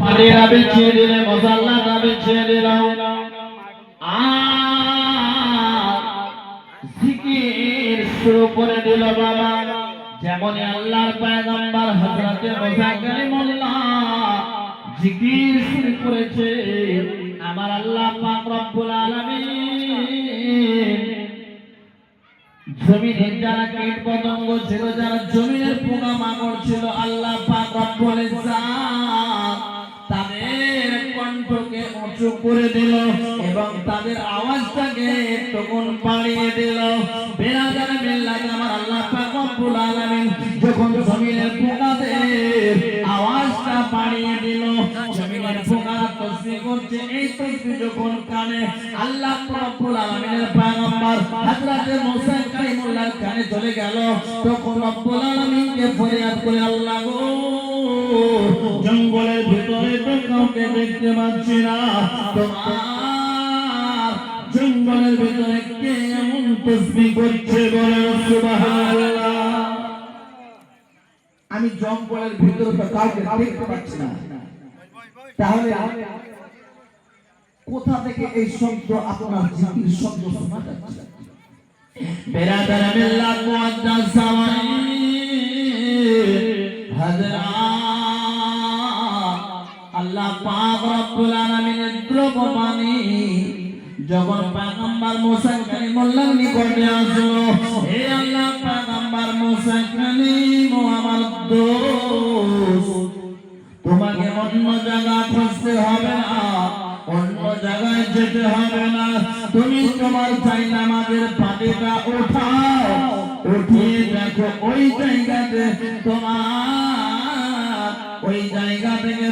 পানিরা বিছিয়ে দিলে, মশাল্লাটা বিছিয়ে দিল, আর জিকির শুরু করে দিল বাবা। যেমন আল্লাহর পয়গম্বর হযরতে মুসা কালিমুল্লাহ জিকির শুরু করেছে, আমার আল্লাহ পাক রব্বুল আলামিন জমিনের যারা কীট পতঙ্গ ছিল, যারা জমিনের পোকা মাকড় ছিল, আল্লাহ পাক রব্বুল ইজ্জাত তাদের কণ্ঠকে উঁচু করে দিল এবং তাদের আওয়াজটাকে তখন বাড়িয়ে দিল। বেরাদার মিল্লাত, আমার আল্লাহ পাক রব্বুল আলামিন যখন জমিনের পোকাদের আওয়াজটা বাড়িয়ে দিল, জমিনের পোকা তসবিহ করছে, এই তসবিহ যখন কানে আল্লাহ রব্বুল আলামিনের পয়গম্বর হযরত মুসা কালিমুল্লাহর কানে চলে গেল, তখন রব্বুল আলামিনকে ফরিয়াদ করে, আল্লাহ গো, জঙ্গলের ভিতরে তো কাউকে দেখতে পাচ্ছি না, তোমার জঙ্গলের ভিতরে কে এমন তসবিহ করছে, বলে সুবহানাল্লাহ। আমি জঙ্গলের ভিতরে তো কাউকে দেখতে পাচ্ছি না, তাহলে কোথা থেকে এই শব্দ, আপনার জিকির শব্দ শোনা যাচ্ছে? বেরাদার মিল্লাত মুআদ্দাস সামাঈন হাজরা, আল্লাহ পাক রব্বুল আলামিনের দ্রব্যমানি যখন পয়গম্বর মুসা কালিমুল্লাহর নিকটে আসলো, হে আল্লাহ পয়গম্বর মুসা কালিম, আমার দোস্ত, তোমাকে অন্য জায়গা খুঁজতে হবে না, অন্য জায়গায় যেতে হবে না, তুমি তোমার জায়নামাজের পাটিটা উঠাও, উঠিয়ে দেখো ওই জায়গাতে তোমার ওই জায়গা থেকে